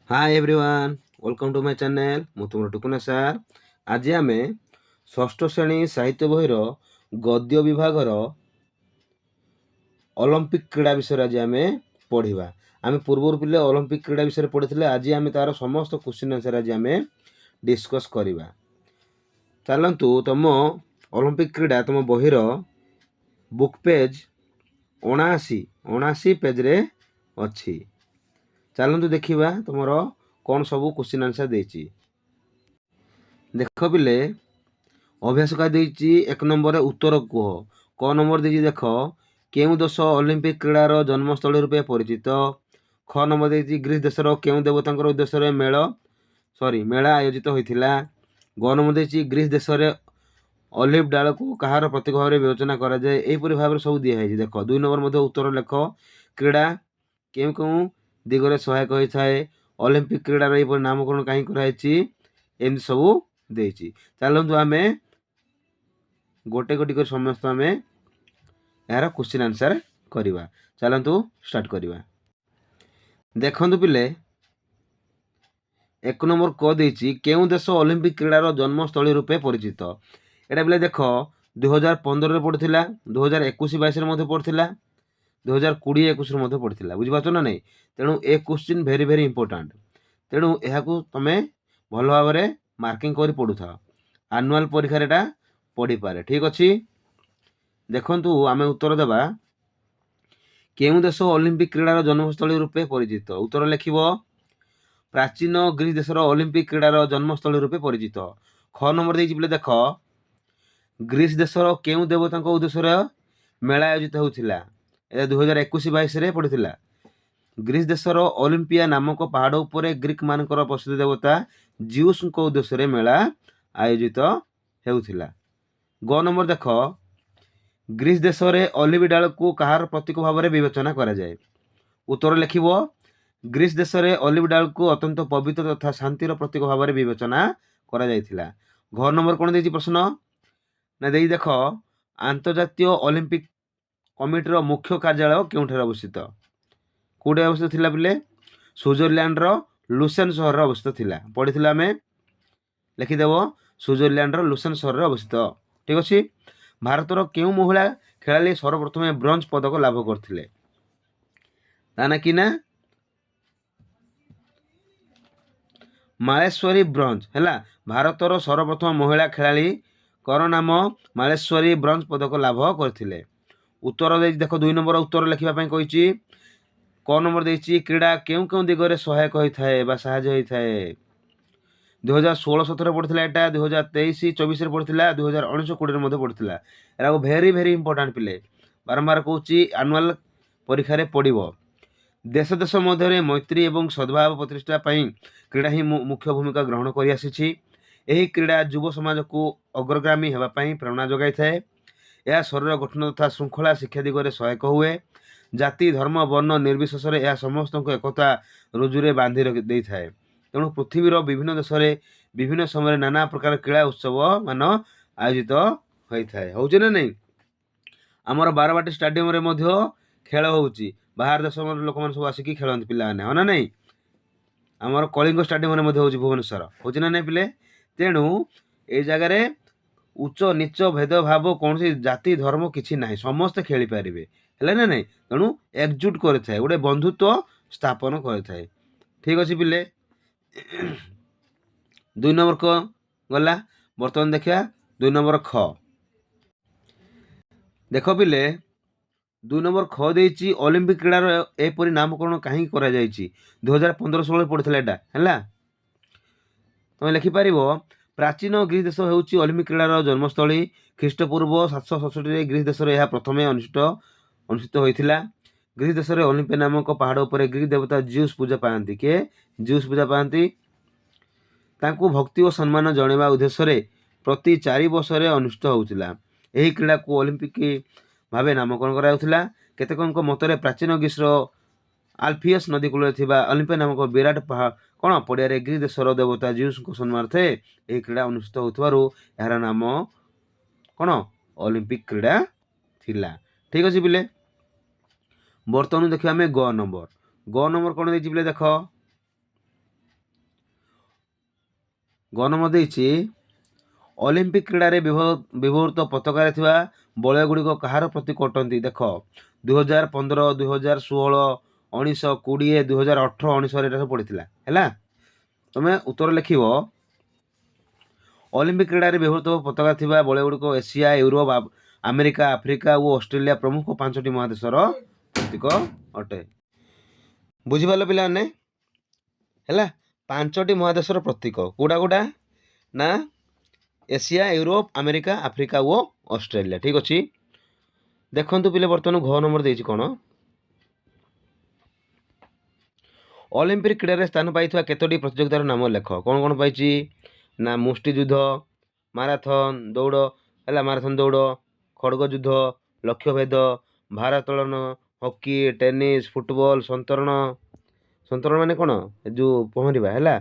Hi everyone, welcome to my channel. मु तुम टुकुना सार। आज आम षष्ठ श्रेणी साहित्य बहिर गद्य विभागर ओलंपिक क्रीड़ा विषय आज आम पढ़ा। आम पूर्व पिले ओलंपिक क्रीड़ा विषय पढ़ी। आज आम तार समस्त क्वेश्चन आंसर आज आम डिस्कस करवा। चलतु तुम ओलंपिक क्रीड़ा तुम बहिर बुक पेज 79 पेज रे अच्छी। चलतु देखा तुम कौन सब क्वेश्चन आंसर देती। देख पिले अभ्यास का देती एक नंबर उत्तर कह। क नंबर देती देख केउ देश ओलंपिक क्रीड़ार जन्मस्थली रूपे परिचित। ख नंबर देती ग्रीस देशर केउ देवता उद्देश्य मेला आयोजित होता। ग नंबर देती ग्रीस देश में ऑलिव डाल को कहार प्रतीक भाव में विवेचना कराए। यहपरी भाव में सब दिखाई। देख 2 नंबर उत्तर लेख क्रीड़ा केउ केउ दिगरे सहायक होता है। ओलंपिक क्रीड़ार यहपरी नामकरण कहीं कराई एमती सब देती। चलतु आम गोटे गोटी कर समस्त आम यार क्वेश्चन आंसर करवा। चलतु स्टार्ट करवा। देखु पिले एक नंबर क देती केउ देश ओलंपिक क्रीड़ार जन्मस्थली रूपे परिचित। एटा पिले देख 2015 पड़ता, 2021-22 पड़ता, 2020-21 पड़ता। बुझीपार ना नहीं। तेणु ए क्वेश्चन भेरी भेरी इंपोर्टाट। तेणु यह तुम भल भाव में मार्किंग कर पढ़ु था। आनुआल परीक्षा एटा पढ़ी पारे। ठीक अच्छे। देखु आम उत्तर देवा केउ देश ओलंपिक क्रीड़ार जन्मस्थली रूपे परिचित। उत्तर लिख प्राचीन ग्रीस देशर ओलंपिक क्रीड़ार जन्मस्थली रूपे परिचित। ख नंबर दे देख ग्रीस देशर केउ देवता उद्देश्य मेला आयोजित होता। 2021-22 पड़ता। ग्रीस देशर ओलंपिया नामक पहाड़ उपर ग्रीक मानकर प्रसिद्ध देवता जिउस उद्देश्य मेला आयोजित होता। ग नंबर देख ग्रीस देश में ऑलिव डाल को कहार प्रतीक भाव में विवेचना कराए। उत्तर लिख ग्रीस देश में ऑलिव डाल को अत्यंत पवित्र तथा शांतिर प्रतीक भाव में विवेचना करा। घ नंबर कौन दे प्रश्न ना दे देख आंतर्जातीय ओलंपिक कमिटर मुख्य कार्यालय क्यों अवस्थित। कौटे अवस्थित थिला पिले स्विट्जरलैंड लुसेन सहर अवस्थित थिला। पढ़ी आम लिखिदेव स्विट्जरलैंड लुसेन सहर अवस्थित। ठीक अच्छे। भारतर केउ महिला खेलाड़ी सर्वप्रथम ब्रोंज पदक लाभ करथिले। ताना कि ना मालेश्वरी ब्रोंज है। भारतर सर्वप्रथम महिला खेलाड़ी कर नाम मालेश्वरी ब्रोंज पदक लाभ करथिले। उत्तर दे देख 2 नंबर उत्तर लिखापी कही। क नंबर देती क्रीड़ा केउ केउ दिगरे सहायक होता है साहाय्य होता है। 2016-17 पड़ता। यहाँ 2023-24 पड़ता। 2019-20 पड़ता। एरा भेरी भेरी इंपोर्टाट पिले। बारंबार कहूँ आनुआल परीक्षा पड़ो। देश देश मध्य मैत्री और सद्भाव प्रतिष्ठा क्रीड़ा ही मुख्य भूमिका ग्रहण कर आसी। क्रीड़ा युव समाज को अग्रगामी होगापी प्रेरणा जगाई थाए। यह शरीर गठन तथा श्रृंखला शिक्षा दिगरे सहायक हुए। जाति धर्म वर्ण निर्विशेष यह समस्त एकता रुजुरे बांधि दे थाए। तेणु पृथ्वीर विभिन्न देश में विभिन्न समय नाना प्रकार क्रीड़ा उत्सव मान आयोजित होता है। हूँ ना नहीं। आमर बारवाटी स्टाडियम रे खेल होउची। बाहर देश लोक मैंने सब आसिक खेलती पिलाने हाँ ना नहीं। आमर कलिंग स्टाडियम भुवनेश्वर हूँ ना नहीं पिले। तेणु ये जगार उच्च नीच भेदभाव कौन सी जाति धर्म किसी ना समस्ते खेली पारे है ना नहीं। तेणु एकजुट करे गोटे बंधुत्व स्थापन करे। ठीक अच्छे पिले। 2 नंबर क गला। बर्तमान देखा 2 नंबर ख। देख पिले 2 नंबर ख देती ओलंपिक क्रीड़ार एपरी नामकरण कहीं करा 2015-16 पड़ता है। तुम लिखिपार प्राचीन ग्रीस देश हूँ ओलंपिक क्रीड़ार जन्मस्थली। ख्रीष्टपूर्व 767 ग्रीस देश में यह प्रथम अनुष्ठित होता। ग्रीस देश में ओलंपिया नामक पहाड़ उपर ग्रीक देवता जिउस पूजा पाती। किए जिउस पूजा पाती। तांकु भक्ति और सम्मान जणेवा उद्देश्य प्रति 4 वर्ष अनुष्ठित होता। यही क्रीड़ा को ओलंपिक भाव नामकरण कराउथिला। केतेकଙ୍କ मतरे प्राचीन ग्रीसर आल्फियस नदी कूल ओलंपिया नामक विराट कौन पड़िया ग्रीस देशर देवता जिउस सम्मानार्थे यह क्रीड़ा अनुष्ठित होथिबारु यार नाम कौन ओलंपिक क्रीड़ा थिला। ठीक अच्छे पिले। बर्तमान देखिए आम ग नंबर कौन देख ଗ ନମ୍ବର ଦେଇଛି ଅଲିମ୍ପିକ କ୍ରୀଡ଼ାରେ ବ୍ୟବହୃତ ପତାକାରେ ଥିବା ବଳୟ ଗୁଡ଼ିକ କାହାର ପ୍ରତୀକ ଅଟନ୍ତି? ଦେଖ 2015, 2016, 1920, 2018, 19 ଏଟା ସବୁ ପଡ଼ିଥିଲା ହେଲା। ତମେ ଉତ୍ତର ଲେଖିବ ଅଲିମ୍ପିକ କ୍ରୀଡ଼ାରେ ବ୍ୟବହୃତ ପତାକା ଥିବା ବଳୟ ଗୁଡ଼ିକ ଏସିଆ, ୟୁରୋପ, ଆମେରିକା, ଆଫ୍ରିକା ଓ ଅଷ୍ଟ୍ରେଲିଆ ପ୍ରମୁଖ 5ଟି ମହାଦେଶର ପ୍ରତୀକ ଅଟେ। ବୁଝିପାରିଲ ପିଲାମାନେ ହେଲା। 5ଟି ମହାଦେଶର ପ୍ରତୀକ କୋଉଟା କୋଉଟା ନା ଏସିଆ, ୟୁରୋପ, ଆମେରିକା, ଆଫ୍ରିକା ଓ ଅଷ୍ଟ୍ରେଲିଆ। ଠିକ ଅଛି। ଦେଖନ୍ତୁ ପିଲେ ବର୍ତ୍ତମାନ ଘ ନମ୍ବର ଦେଇଛି କ'ଣ? ଅଲିମ୍ପିକ କ୍ରୀଡ଼ାରେ ସ୍ଥାନ ପାଇଥିବା କେତୋଟି ପ୍ରତିଯୋଗିତାର ନାମ ଲେଖ। କ'ଣ କ'ଣ ପାଇଛି ନା ମୁଷ୍ଟିଯୁଦ୍ଧ, ମାରାଥନ ଦୌଡ଼ ହେଲା, ମାରାଥନ ଦୌଡ଼, ଖଡ଼ଗ ଯୁଦ୍ଧ, ଲକ୍ଷ୍ୟଭେଦ, ଭାରୋତ୍ତୋଳନ, ହକି, ଟେନିସ୍, ଫୁଟବଲ, ସନ୍ତରଣ। ସନ୍ତରଣ ମାନେ କ'ଣ? ଏ ଯେଉଁ ପହଁରିବା ହେଲା,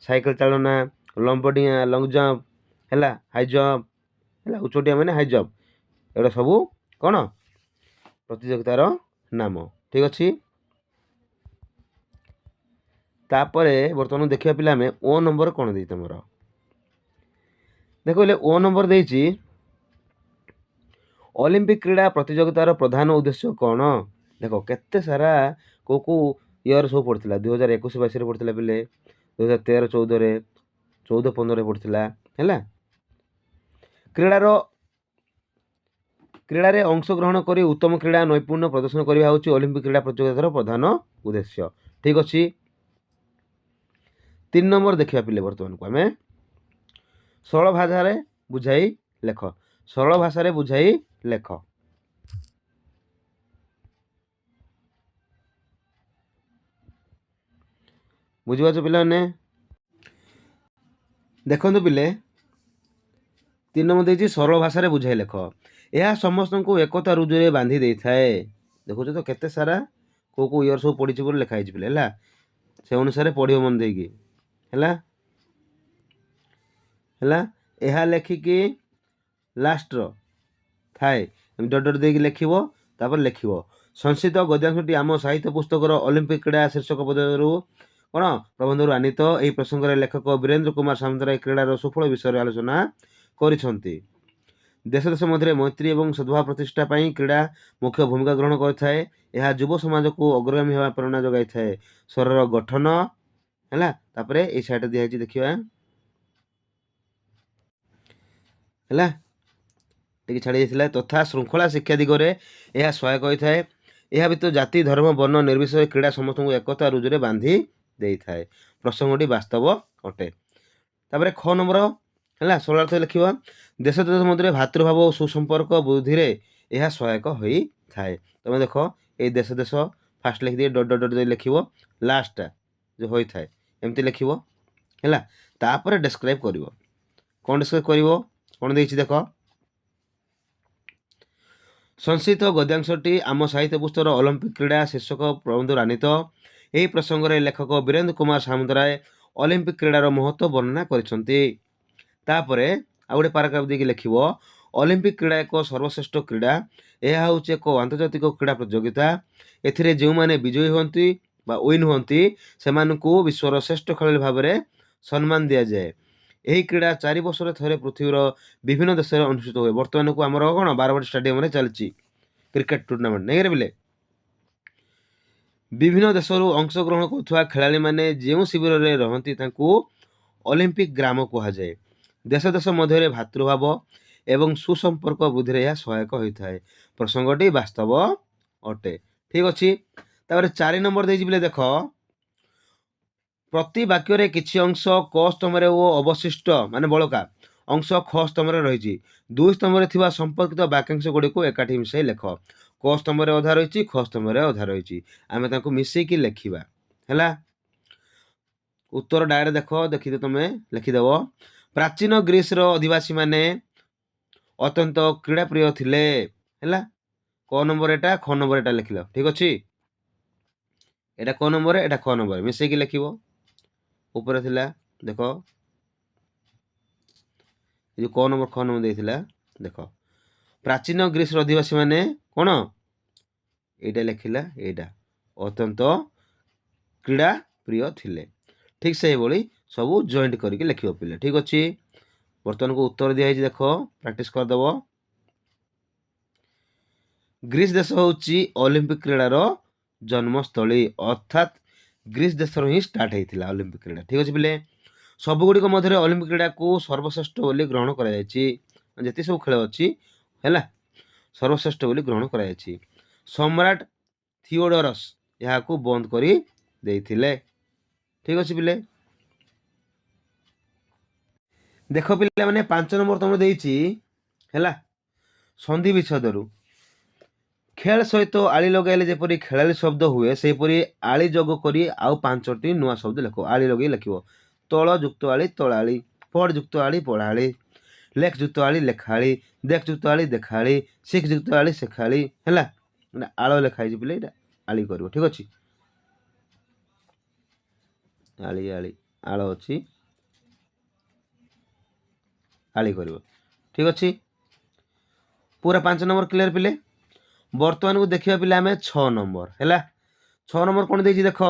ସାଇକେଲ ଚାଳନା, ଲମ୍ବ ଡିଆଁ, ଲଙ୍ଗ ଜମ୍ପ ହେଲା, ହାଇ ଜମ୍ପ ହେଲା, ଉଚ୍ଚଡିଆଁ ମାନେ ହାଇ ଜମ୍ପ। ଏଗୁଡ଼ା ସବୁ କ'ଣ ପ୍ରତିଯୋଗିତାର ନାମ। ଠିକ ଅଛି। ତାପରେ ବର୍ତ୍ତମାନ ଦେଖିବା ପିଲା ଆମେ ଓ ନମ୍ବର କ'ଣ ଦେଇଛି ତମର? ଦେଖ ଓ ନମ୍ବର ଦେଇଛି ଅଲିମ୍ପିକ କ୍ରୀଡ଼ା ପ୍ରତିଯୋଗିତାର ପ୍ରଧାନ ଉଦ୍ଦେଶ୍ୟ କ'ଣ? ଦେଖ କେତେ ସାରା କୋଉ କୋଉ ଇୟର ସବୁ ପଡ଼ିଥିଲା। 2021-22 ପଡ଼ିଥିଲା ପିଲେ, 2013-14, 14-15 ପଡ଼ିଥିଲା ହେଲା। କ୍ରୀଡ଼ାରେ ଅଂଶଗ୍ରହଣ କରି ଉତ୍ତମ କ୍ରୀଡ଼ା ନୈପୁଣ୍ୟ ପ୍ରଦର୍ଶନ କରିବା ହେଉଛି ଅଲିମ୍ପିକ କ୍ରୀଡ଼ା ପ୍ରତିଯୋଗିତାର ପ୍ରଧାନ ଉଦ୍ଦେଶ୍ୟ। ଠିକ ଅଛି। 3 ନମ୍ବର ଦେଖିବା ପିଲେ ବର୍ତ୍ତମାନକୁ ଆମେ ସରଳ ଭାଷାରେ ବୁଝାଇ ଲେଖ। ସରଳ ଭାଷାରେ ବୁଝାଇ ଲେଖ। ବୁଝିପାରୁଛ ପିଲାମାନେ? ଦେଖନ୍ତୁ ପିଲେ 3 ନମ୍ବର ଦେଇଛି ସରଳ ଭାଷାରେ ବୁଝାଇ ଲେଖ। ଏହା ସମସ୍ତଙ୍କୁ ଏକତା ରୁଜୁରେ ବାନ୍ଧି ଦେଇଥାଏ। ଦେଖୁଛ ତ କେତେ ସାରା କୋଉ କୋଉ ଇୟର ସବୁ ପଡ଼ିଛି ବୋଲି ଲେଖା ହେଇଛି ପିଲେ ହେଲା। ସେ ଅନୁସାରେ ପଢ଼ିବ ମନ ଦେଇକି ହେଲା। ଏହା ଲେଖିକି ଲାଷ୍ଟର ଥାଏ ଡଟ୍ ଡଟ୍ ଦେଇକି ଲେଖିବ। ତାପରେ ଲେଖିବ ସଂସ୍କୃତ ଗଦ୍ୟାଂଶଟି ଆମ ସାହିତ୍ୟ ପୁସ୍ତକର ଅଲିମ୍ପିକ କ୍ରୀଡ଼ା ଶୀର୍ଷକ ପଦରୁ କ'ଣ ପ୍ରବନ୍ଧରୁ ଆନିତ। ଏହି ପ୍ରସଙ୍ଗରେ ଲେଖକ ବୀରେନ୍ଦ୍ର କୁମାର ସାମନ୍ତରାୟ କ୍ରୀଡ଼ାର ସୁଫଳ ବିଷୟରେ ଆଲୋଚନା କରିଛନ୍ତି। ଦେଶ ଦେଶ ମଧ୍ୟରେ ମୈତ୍ରୀ ଏବଂ ସଦ୍ଭାବ ପ୍ରତିଷ୍ଠା ପାଇଁ କ୍ରୀଡ଼ା ମୁଖ୍ୟ ଭୂମିକା ଗ୍ରହଣ କରିଥାଏ। ଏହା ଯୁବ ସମାଜକୁ ଅଗ୍ରଗାମୀ ହେବା ପ୍ରେରଣା ଯୋଗାଇଥାଏ। ଶରୀର ଗଠନ ହେଲା। ତାପରେ ଏଇ ସାଇଡ୍ ଦିଆହେଇଛି ଦେଖିବା ହେଲା, ଟିକେ ଛାଡ଼ି ଯାଇଥିଲା। ତଥା ଶୃଙ୍ଖଳା ଶିକ୍ଷା ଦିଗରେ ଏହା ସହାୟକ ହୋଇଥାଏ। ଏହା ବ୍ୟତୀତ ଜାତି, ଧର୍ମ, ବର୍ଣ୍ଣ ନିର୍ବିଶେଷରେ କ୍ରୀଡ଼ା ସମସ୍ତଙ୍କୁ ଏକତା ରୁଜୁରେ ବାନ୍ଧି ଦେଇଥାଏ। ପ୍ରସଙ୍ଗଟି ବାସ୍ତବ ଅଟେ। ତାପରେ ଖ ନମ୍ବର ହେଲା, ସରଳାର୍ଥ ଲେଖିବା। ଦେଶ ଦେଶ ମଧ୍ୟରେ ଭାତୃଭାବ ଓ ସୁସମ୍ପର୍କ ବୃଦ୍ଧିରେ ଏହା ସହାୟକ ହୋଇଥାଏ। ତମେ ଦେଖ ଏଇ ଦେଶ ଦେଶ ଫାଷ୍ଟ ଲେଖିଦିଏ ଡଟ୍ ଡଟ୍ ଡଟ୍ ଦେଇ ଲେଖିବ, ଲାଷ୍ଟଟା ଯେଉଁ ହୋଇଥାଏ ଏମିତି ଲେଖିବ ହେଲା। ତାପରେ ଡେସ୍କ୍ରାଇବ୍ କରିବ। କ'ଣ ଡେସ୍କ୍ରାଇବ୍ କରିବ? କ'ଣ ଦେଇଛି ଦେଖ। ସଂସ୍କୃତ ଗଦ୍ୟାଂଶଟି ଆମ ସାହିତ୍ୟ ପୁସ୍ତକର ଅଲିମ୍ପିକ କ୍ରୀଡ଼ା ଶୀର୍ଷକ ପ୍ରବନ୍ଧରୁ ଆନିତ। ଏହି ପ୍ରସଙ୍ଗରେ ଲେଖକ ବୀରେନ୍ଦ୍ର କୁମାର ସାମନ୍ତରାୟ ଅଲିମ୍ପିକ କ୍ରୀଡ଼ାର ମହତ୍ତ୍ୱ ବର୍ଣ୍ଣନା କରିଛନ୍ତି। ତାପରେ ଆଉ ଗୋଟେ ପାରାଗ୍ରାଫ ଦେଇକି ଲେଖିବ ଅଲିମ୍ପିକ କ୍ରୀଡ଼ା ଏକ ସର୍ବଶ୍ରେଷ୍ଠ କ୍ରୀଡ଼ା। ଏହା ହେଉଛି ଏକ ଆନ୍ତର୍ଜାତିକ କ୍ରୀଡ଼ା ପ୍ରତିଯୋଗିତା। ଏଥିରେ ଯେଉଁମାନେ ବିଜୟୀ ହୁଅନ୍ତି ବା ୱିନ୍ ହୁଅନ୍ତି ସେମାନଙ୍କୁ ବିଶ୍ୱର ଶ୍ରେଷ୍ଠ ଖେଳାଳି ଭାବରେ ସମ୍ମାନ ଦିଆଯାଏ। ଏହି କ୍ରୀଡ଼ା 4 ବର୍ଷରେ ଥରେ ପୃଥିବୀର ବିଭିନ୍ନ ଦେଶରେ ଅନୁଷ୍ଠିତ ହୁଏ। ବର୍ତ୍ତମାନକୁ ଆମର କ'ଣ ବାରବାଟୀ ଷ୍ଟାଡିୟମରେ ଚାଲିଛି କ୍ରିକେଟ ଟୁର୍ଣ୍ଣାମେଣ୍ଟ ନାଇଁ ପିଲେ। ବିଭିନ୍ନ ଦେଶରୁ ଅଂଶଗ୍ରହଣ କରୁଥିବା ଖେଳାଳିମାନେ ଯେଉଁ ଶିବିରରେ ରହନ୍ତି ତାଙ୍କୁ ଅଲିମ୍ପିକ ଗ୍ରାମ କୁହାଯାଏ। ଦେଶ ଦେଶ ମଧ୍ୟରେ ଭାତୃଭାବ ଏବଂ ସୁସମ୍ପର୍କ ବୃଦ୍ଧିରେ ଏହା ସହାୟକ ହୋଇଥାଏ। ପ୍ରସଙ୍ଗଟି ବାସ୍ତବ ଅଟେ। ଠିକ ଅଛି। ତାପରେ 4 ନମ୍ବର ଦେଇଛି ପିଲେ ଦେଖ, ପ୍ରତି ବାକ୍ୟରେ କିଛି ଅଂଶ କ ସ୍ତମ୍ଭରେ ଓ ଅବଶିଷ୍ଟ ମାନେ ବଳକା ଅଂଶ ଖ ସ୍ତମ୍ଭରେ ରହିଛି। 2 ସ୍ତମ୍ଭରେ ଥିବା ସମ୍ପର୍କିତ ବାକ୍ୟାଂଶ ଗୁଡ଼ିକୁ ଏକାଠି ମିଶାଇ ଲେଖ। କ ସ୍ତମ୍ଭରେ ଅଧା ରହିଛି, ଖ ସ୍ତମ୍ଭରେ ଅଧା ରହିଛି, ଆମେ ତାଙ୍କୁ ମିଶେଇକି ଲେଖିବା ହେଲା। ଉତ୍ତର ଡାଇରେକ୍ଟ ଦେଖ, ଦେଖିଦିଅ ତମେ ଲେଖିଦେବ। ପ୍ରାଚୀନ ଗ୍ରୀସର ଅଧିବାସୀମାନେ ଅତ୍ୟନ୍ତ କ୍ରୀଡ଼ାପ୍ରିୟ ଥିଲେ ହେଲା। କ ନମ୍ବର ଏଟା, ଖ ନମ୍ବର ଏଟା ଲେଖିଲ। ଠିକ ଅଛି। ଏଟା କ ନମ୍ବର, ଏଟା ଖ ନମ୍ବର ମିଶେଇକି ଲେଖିବ। ଉପରେ ଥିଲା ଦେଖ ଏ ଯେଉଁ କ ନମ୍ବର ଖ ନମ୍ବର ଦେଇଥିଲା ଦେଖ, ପ୍ରାଚୀନ ଗ୍ରୀସର ଅଧିବାସୀ ମାନେ କ'ଣ ଏଇଟା ଲେଖିଲା, ଏଇଟା ଅତ୍ୟନ୍ତ କ୍ରୀଡ଼ା ପ୍ରିୟ ଥିଲେ। ଠିକ ସେଇଭଳି ସବୁ ଜଏंट करके लिखिबो पिले ठीक अछि। वर्तमान को उत्तर दिया है देखो प्रैक्टिस कर दबो। ग्रीस देश होची ओलंपिक क्रीडार जन्मस्थली अर्थात ग्रीस देश ही स्टार्ट होता ओलंपिक क्रीडा ठीक अच्छे पिले। सबुगुड़िक मध्य ओलंपिक क्रीड़ा को सर्वश्रेष्ठ बोली ग्रहण कर सब खेल अच्छी है सर्वश्रेष्ठ बोली ग्रहण कर सम्राट थियोडोरस यहाँ को बंद कर देइथिले ठीक अच्छे पिले। देख पिले मैंने 5 नंबर तुम देइछि है संधि विच्छेद खेल सहित आली लगाइले जेपरी खेलाली शब्द हुए सेपरी आली जोग करी आउ 5टी नुआ शब्द लिख आली लगे लिख तल जुक्त आली तलाली पढ़ जुक्त आली पढ़ाली लेख जुक्त आली लेखाली देख जुक्त आली देखाली शिख जुक्त आली शेखाली है आल लिखाई पिले आली कर ठीक अच्छे। आली आली आल अच्छी आली कर ठीक अच्छे। पूरा 5 नंबर क्लियर पिले। बर्तमान को देखिए पिले आम 6 नंबर है 6 नंबर कौन देख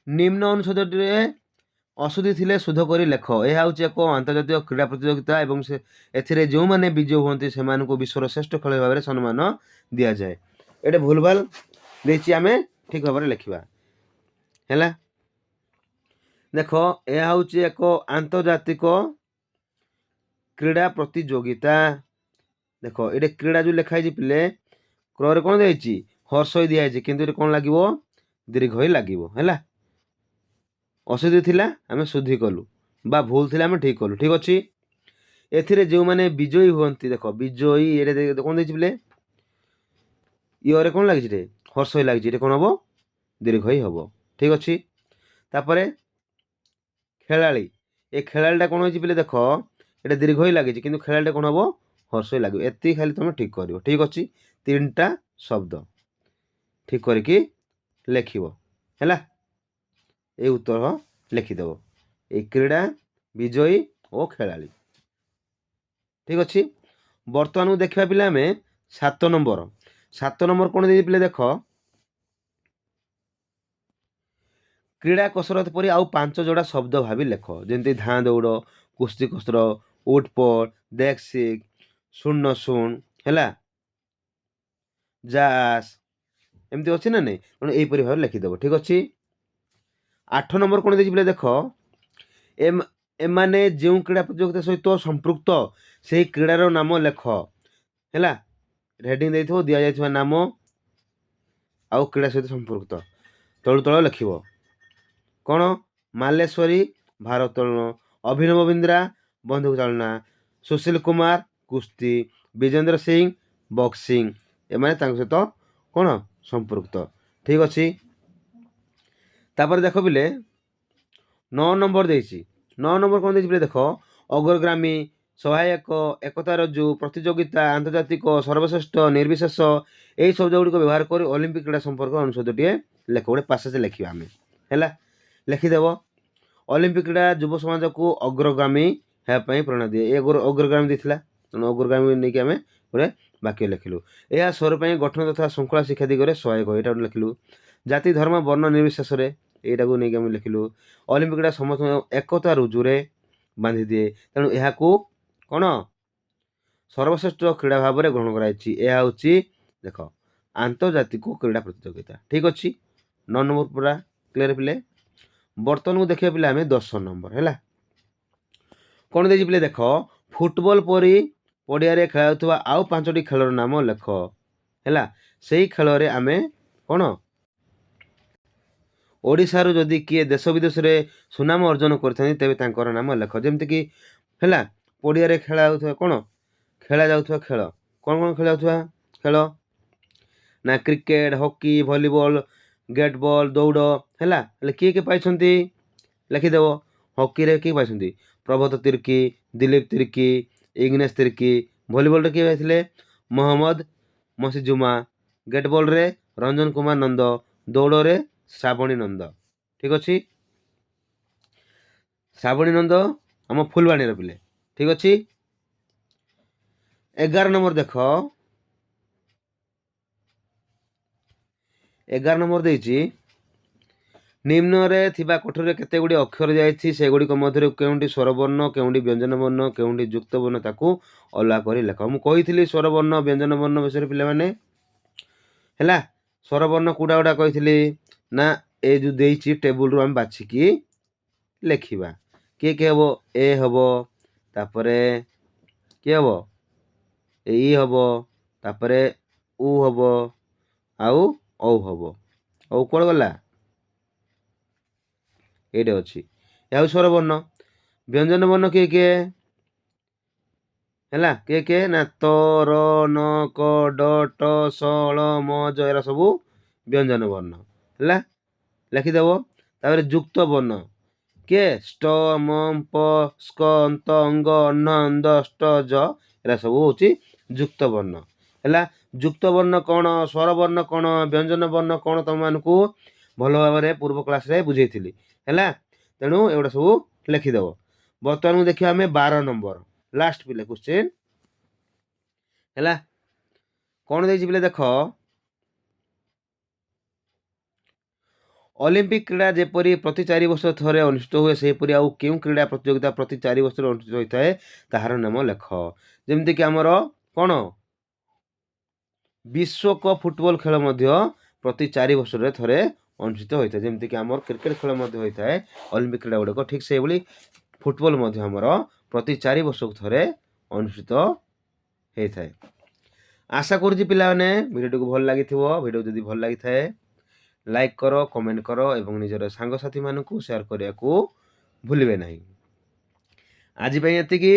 निम्न अनुच्छेद अशुद्धि थिले शुद्ध कर लेख यह हूँ एक अंतर्जातीय क्रीड़ा प्रतियोगिता एवं से एथिरे जो माने विजय होती से विश्वर श्रेष्ठ खेल भाव में सम्मान दि जाए ये भूल भाल देछि आमे ठीक भाव में लिखा है। देख यह हूँ एक आंतर्जातिक क्रीड़ा प्रतियोगिता देख ये क्रीड़ा जो लिखाई पिले क्रय कौन दिखाई हर्षई दिखाई किंतु कौन लगे दीर्घई लगे है अशुद्धि थिला आमे शुद्धि कलु बा भूल थिला आमे ठीक कलु ठीक अच्छे। एथिरे जो माने विजयी हुअन्ति देख विजयी ये कौन देछि पिले ये कौन लगे हर्षई लगे कौन हम दीर्घई हम ठीक अच्छे। तापरे खेलाड़ी ए खेलाड़ीटा कौन हो पिले देख ये दीर्घई लगे कि खेलाड़ी कौन हम हर्षई लगे एति खाली तुम ठीक कर ठीक अच्छे। 3टा शब्द ठीक करके लिखिब है ये उत्तर लिखिदेव ये क्रीड़ा विजयी और खेलाड़ी ठीक अच्छे। बर्तमान को देखा पिले आम 7 नंबर कौन दे पिले देख क्रीड़ा कसरत पर आउ 5 जोड़ा शब्द भावी लेख जमी धाँ दौड़ कुस्ती कसर उठपड़ देख सिख शून्य शुण है जास एमती अच्छे ना नहीं तेणु यहीपरि भाव लिखिदेव ठीक अच्छे। 8 नंबर कौन दे देख एमाने जो क्रीड़ा प्रतियोगिता सहित संपृक्त से क्रीडार नाम लेख है हेडिंग दे दि जा नाम आउ क्रीड़ा सहित संपृक्त तलु तल लिख कौन मालेश्वरी भारोत्तोलन अभिनव बिंद्रा बंदूक चालना सुशील कुमार कुस्ती विजेंद्र सिंह बक्सिंग एमाने सहित कौन संपृक्त ठीक अच्छे। तापर देख पिले 9 नंबर देछि 9 नंबर कौन देछि पिले देख अग्रगामी सहायक एकता रज्जु प्रतियोगिता आंतर्जातिक सर्वश्रेष्ठ निर्विशेष यही शब्द गुड़िक व्यवहार कर ओलंपिक क्रीड़ा संपर्क अनुच्छेदटीए लेख गोटे पासेज लिखा आम है लिखिदेव ओलंपिक क्रीड़ा युव समाज को अग्रगामी होगापी प्रेरणा दिए ये अग्रगामी देता तेणु अग्रगामी नहीं आम गोटे वाक्य लिखिलु यह स्वर पर गठन तथा श्रृंखला शिक्षा दिगरे सहायक यहाँ लिखिलु जाति धर्म वर्ण निर्विशेष यहीटा को नहीं लिखिलु ओलंपिक क्रीड़ा समस्त एकता रुजुरे बांधि दिए तेणु यह कौन सर्वश्रेष्ठ क्रीड़ा भाव में ग्रहण कराई देख आंतर्जातिक क्रीड़ा प्रतियोगिता ठीक अच्छे। 9 नंबर पूरा क्लियर पिले। बर्तमान को देखिए पिले आम 10 नंबर है कौन दे पिले देख फुटबॉल परी पड़िया खेला आउ 5टी खेलर नाम लेख है से खेल आम कौन ओडिशारू जदि किए देश विदेश में सुनाम अर्जन कर नाम लेख जमीक है पड़िया खेला कौन खेला जाऊा खेल कौन कौन खेला जाऊा खेल ना cricket hockey volleyball gate ball दौड़ है किए किए पाई लिखिदेव हॉकी रे किए पाई प्रभत तिर्की दिलीप तिर्की इग्नेश तिर्की वॉलीबॉल किए पाई मोहम्मद मसीजुमा गेट बॉल रे रंजन कुमार नंद दौड़ रे श्रावणी नंद ठीक अच्छे। श्रावणी नंद आम फुलवाणी पिले ठीक अच्छे। 11 नंबर देख 11 नंबर देछि ନିମ୍ନରେ ଥିବା କୋଠରୀରେ କେତେ ଗୁଡ଼ିଏ ଅକ୍ଷର ଯାଇଛି, ସେଗୁଡ଼ିକ ମଧ୍ୟରୁ କେଉଁଟି ସ୍ୱରବର୍ଣ୍ଣ, କେଉଁଟି ବ୍ୟଞ୍ଜନ ବର୍ଣ୍ଣ, କେଉଁଟି ଯୁକ୍ତ ବର୍ଣ୍ଣ, ତାକୁ ଅଲଗା କରି ଲେଖ। ମୁଁ କହିଥିଲି ସ୍ୱରବର୍ଣ୍ଣ ବ୍ୟଞ୍ଜନ ବର୍ଣ୍ଣ ବିଷୟରେ ପିଲାମାନେ। ହେଲା, ସ୍ୱରବର୍ଣ୍ଣ କୋଉଟା କୋଉଟା କହିଥିଲି ନା ଏ ଯୋଉ ଦେଇଛି ଟେବୁଲରୁ ଆମେ ବାଛିକି ଲେଖିବା। କିଏ କିଏ ହବ? ଏ ହବ, ତାପରେ କିଏ ହବ? ଇ ହବ, ତାପରେ ଉ ହବ, ଆଉ ଔ ହବ। ଔ କୁଆଡ଼େ ଗଲା? ଏଇଟା ଅଛି। ଏହା ହେଉଛି ସ୍ୱରବର୍ଣ୍ଣ। ବ୍ୟଞ୍ଜନ ବର୍ଣ୍ଣ କିଏ କିଏ? ହେଲା, କିଏ କିଏ? ନା ତ, ର, ନ, କ, ଡ, ଟ, ସ, ଳ, ମ, ଜ ଏରା ସବୁ ବ୍ୟଞ୍ଜନ ବର୍ଣ୍ଣ। ହେଲା, ଲେଖିଦେବ। ତାପରେ ଯୁକ୍ତ ବର୍ଣ୍ଣ କିଏ? ଷ୍ଟ, ମ, ପ, ସ୍କ, ଅନ୍ତ, ଅଙ୍ଗ, ଅନ୍ନ, ଅନ୍ଦ, ଷ୍ଟ, ଜ ଏରା ସବୁ ହେଉଛି ଯୁକ୍ତ ବର୍ଣ୍ଣ। ହେଲା, ଯୁକ୍ତ ବର୍ଣ୍ଣ କ'ଣ, ସ୍ୱରବର୍ଣ୍ଣ କ'ଣ, ବ୍ୟଞ୍ଜନ ବର୍ଣ୍ଣ କ'ଣ ତମମାନଙ୍କୁ ଭଲ ଭାବରେ ପୂର୍ବ କ୍ଲାସରେ ବୁଝେଇଥିଲି। ହେଲା, ତେଣୁ ଏଗୁଡ଼ା ସବୁ ଲେଖିଦେବ। ବର୍ତ୍ତମାନ ଦେଖିବା ଆମେ 12 ନମ୍ବର ଲାଷ୍ଟ ପିଲେ କ୍ୱେଶ୍ଚିନ୍। ହେଲା, କ'ଣ ଦେଇଛି ପିଲେ ଦେଖ, ଅଲିମ୍ପିକ କ୍ରୀଡ଼ା ଯେପରି ପ୍ରତି 4 ବର୍ଷ ଥରେ ଅନୁଷ୍ଠିତ ହୁଏ, ସେହିପରି ଆଉ କେଉଁ କ୍ରୀଡ଼ା ପ୍ରତିଯୋଗିତା ପ୍ରତି 4 ବର୍ଷରେ ଅନୁଷ୍ଠିତ ହୋଇଥାଏ ତାହାର ନାମ ଲେଖ। ଯେମିତିକି ଆମର କ'ଣ ବିଶ୍ୱକପ୍ ଫୁଟବଲ ଖେଳ ମଧ୍ୟ ପ୍ରତି 4 ବର୍ଷରେ ଥରେ ଅନୁଷ୍ଠିତ ହୋଇଥାଏ। ଯେମିତିକି ଆମର କ୍ରିକେଟ ଖେଳ ମଧ୍ୟ ହୋଇଥାଏ ଅଲିମ୍ପିକ କ୍ରୀଡ଼ା ଗୁଡ଼ିକ, ଠିକ୍ ସେଇଭଳି ଫୁଟବଲ ମଧ୍ୟ ଆମର ପ୍ରତି 4 ବର୍ଷକୁ ଥରେ ଅନୁଷ୍ଠିତ ହୋଇଥାଏ। ଆଶା କରୁଛି ପିଲାମାନେ ଭିଡ଼ିଓଟିକୁ ଭଲ ଲାଗିଥିବ। ଭିଡ଼ିଓ ଯଦି ଭଲ ଲାଗିଥାଏ ଲାଇକ୍ କର, କମେଣ୍ଟ କର ଏବଂ ନିଜର ସାଙ୍ଗସାଥିମାନଙ୍କୁ ସେୟାର କରିବାକୁ ଭୁଲିବେ ନାହିଁ। ଆଜି ପାଇଁ ଏତିକି।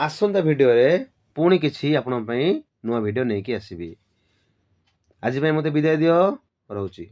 ଆସନ୍ତା ଭିଡ଼ିଓରେ ପୁଣି କିଛି ଆପଣଙ୍କ ପାଇଁ ନୂଆ ଭିଡ଼ିଓ ନେଇକି ଆସିବି। ଆଜି ପାଇଁ ମୋତେ ବିଦାୟ ଦିଅ, ରହୁଛି।